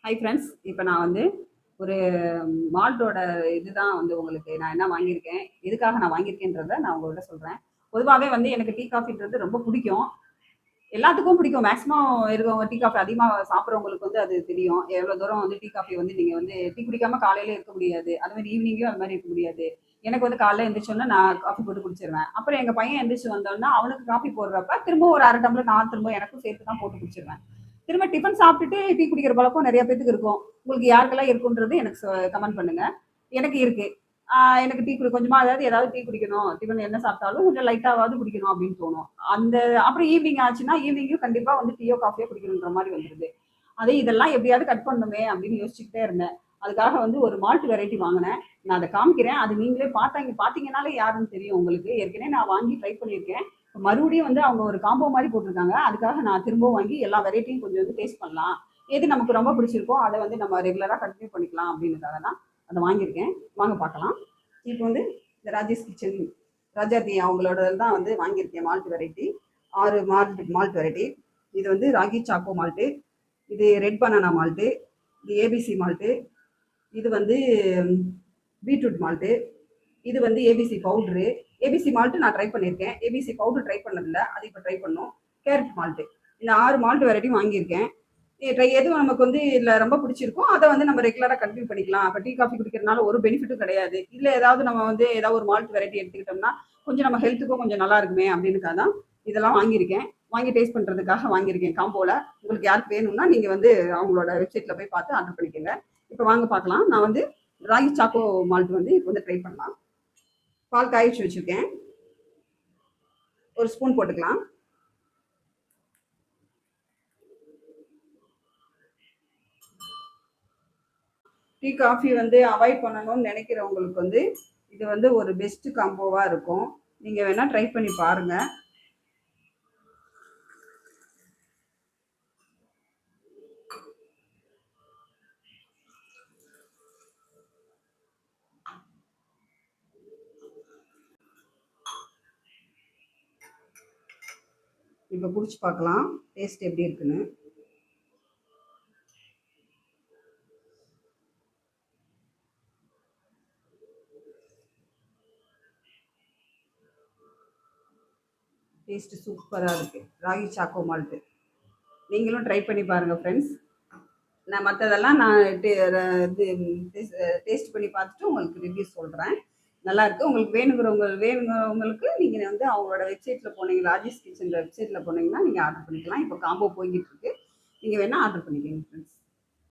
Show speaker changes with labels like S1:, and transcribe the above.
S1: Hi friends, இப்போ நான் வந்து ஒரு மால்ட்டோட இதுதான் வந்து உங்களுக்கு நான் என்ன வாங்கியிருக்கேன், எதுக்காக நான் வாங்கியிருக்கேன்றத நான் உங்கள்கிட்ட சொல்கிறேன். பொதுவாகவே வந்து எனக்கு டீ காஃபின்றது ரொம்ப பிடிக்கும். எல்லாத்துக்கும் பிடிக்கும். மேக்ஸிமம் இருக்கவங்க டீ காஃபி அதிகமாக சாப்பிட்றவங்களுக்கு வந்து அது தெரியும். எவ்வளோ தூரம் வந்து டீ காஃபி வந்து நீங்கள் வந்து டீ குடிக்காம காலையில இருக்க முடியாது. அது மாதிரி ஈவினிங்கும் அது மாதிரி இருக்க முடியாது. எனக்கு வந்து காலைல எந்திரிச்சோன்னா நான் காஃபி போட்டு குடிச்சிருவேன். அப்புறம் எங்கள் பையன் எந்திரிச்சு வந்தோன்னா அவனுக்கு காஃபி போடுறப்ப திரும்ப ஒரு அரை டம்ளர் நான் திரும்ப எனக்கும் சேர்த்து தான் போட்டு குடிச்சிருவேன். திரும்ப டிஃபன் சாப்பிட்டுட்டு டீ குடிக்கிற பழக்கம் நிறைய பேத்துக்கு இருக்கும். உங்களுக்கு யாருக்கெல்லாம் இருக்குன்றது எனக்கு கமெண்ட் பண்ணுங்க. எனக்கு இருக்கு. எனக்கு டீ கொஞ்சமா அதாவது ஏதாவது டீ குடிக்கணும். டிஃபன் என்ன சாப்பிட்டாலும் கொஞ்சம் லைட்டாவாவது குடிக்கணும் அப்படின்னு தோணும். அந்த அப்புறம் ஈவினிங் ஆச்சுன்னா ஈவினிங்கும் கண்டிப்பா வந்து டீயோ காஃபியோ குடிக்கணுன்ற மாதிரி வந்துருது. அதே இதெல்லாம் எப்படியாவது கட் பண்ணணுமே அப்படின்னு யோசிச்சுக்கிட்டே இருந்தேன். அதுக்காக வந்து ஒரு மால்ட் வெரைட்டி வாங்கினேன். நான் அதை காமிக்கிறேன். அது நீங்களே பார்த்தீங்கனாலே யாருன்னு தெரியும் உங்களுக்கு. ஏற்கனவே நான் வாங்கி ட்ரை பண்ணியிருக்கேன். மறுபடியும் வந்து அவங்க ஒரு காம்போ மாதிரி போட்டிருக்காங்க. அதுக்காக நான் திரும்பவும் வாங்கி எல்லா வெரைட்டியும் கொஞ்சம் வந்து டேஸ்ட் பண்ணலாம். எது நமக்கு ரொம்ப பிடிச்சிருக்கோ அதை வந்து நம்ம ரெகுலராக கண்டினியூ பண்ணிக்கலாம் அப்படின்றதுக்காக தான் அதை வாங்கியிருக்கேன். வாங்க பார்க்கலாம். இப்போ வந்து இந்த ராஜேஷ் கிச்சன் ராஜாத்தி அவங்களோட தான் வந்து வாங்கியிருக்கேன் மால்ட் வெரைட்டி. 6 malt variety. இது வந்து ராகி சாக்கோ மால்ட்டு, இது ரெட் பனானா மால்ட்டு, இது ஏபிசி மால்ட்டு, இது வந்து பீட்ரூட் மால்ட்டு, இது வந்து ஏபிசி பவுட்ரு. ஏபிசி மால்ட்டு நான் ட்ரை பண்ணியிருக்கேன். ஏபிசி பவுடர் ட்ரை பண்ணதில்ல, அது இப்போ ட்ரை பண்ணோம். Carrot malt. இந்த 6 மால்ட் வெரைட்டியும் வாங்கியிருக்கேன். எது நமக்கு வந்து இதில் ரொம்ப பிடிச்சிருக்கோ அதை வந்து நம்ம ரெகுலராக கண்டினியூ பண்ணிக்கலாம். இப்போ டீ காஃபி குடிக்கிறதுனால ஒரு பெனிஃபிட்டும் கிடையாது. இதில் ஏதாவது நம்ம வந்து ஏதாவது ஒரு மால்ட் வெரைட்டி எடுத்துக்கிட்டோம்னா கொஞ்சம் நம்ம ஹெல்த்துக்கும் கொஞ்சம் நல்லா இருக்குமே அப்படின்னுக்காக தான் இதெல்லாம் வாங்கியிருக்கேன். வாங்கி டேஸ்ட் பண்ணுறதுக்காக வாங்கியிருக்கேன் காம்போவில். உங்களுக்கு யாருக்கு வேணும்னா நீங்கள் வந்து அவங்களோட வெப்சைட்டில் போய் பார்த்து ஆர்டர் பண்ணிக்கோங்க. இப்போ வாங்க பார்க்கலாம். நான் வந்து ராகி சாக்கோ மால்ட் வந்து இப்போ வந்து ட்ரை பண்ணலாம். பால் காய வச்சு வச்சுருக்கேன். ஒரு ஸ்பூன் போட்டுக்கலாம். டீ காஃபி வந்து அவாய்ட் பண்ணணும்னு நினைக்கிறவங்களுக்கு வந்து இது வந்து ஒரு பெஸ்ட் காம்போவாக இருக்கும். நீங்கள் வேணால் ட்ரை பண்ணி பாருங்கள். இப்போ குடிச்சு பார்க்கலாம் டேஸ்ட் எப்படி இருக்குன்னு. டேஸ்ட்டு சூப்பராக இருக்குது. ராகி சாக்கோ மால்ட்டு நீங்களும் ட்ரை பண்ணி பாருங்கள் ஃப்ரெண்ட்ஸ். நான் மற்றதெல்லாம் நான் இது டேஸ்ட் பண்ணி பார்த்துட்டு உங்களுக்கு ரிவ்யூ சொல்கிறேன். நல்லாயிருக்கு. உங்களுக்கு வேணுங்கிறவங்களுக்கு நீங்கள் வந்து அவங்களோட வெப்சைட்டில் போனீங்க, ராஜேஷ் கிச்சன் வெப்சைட்டில் போனீங்கன்னா நீங்கள் ஆர்டர் பண்ணிக்கலாம். இப்போ காம்போ போய்கிட்டு இருக்கு. நீங்கள் வேணால் ஆர்டர் பண்ணிக்கோங்க ஃப்ரெண்ட்ஸ்.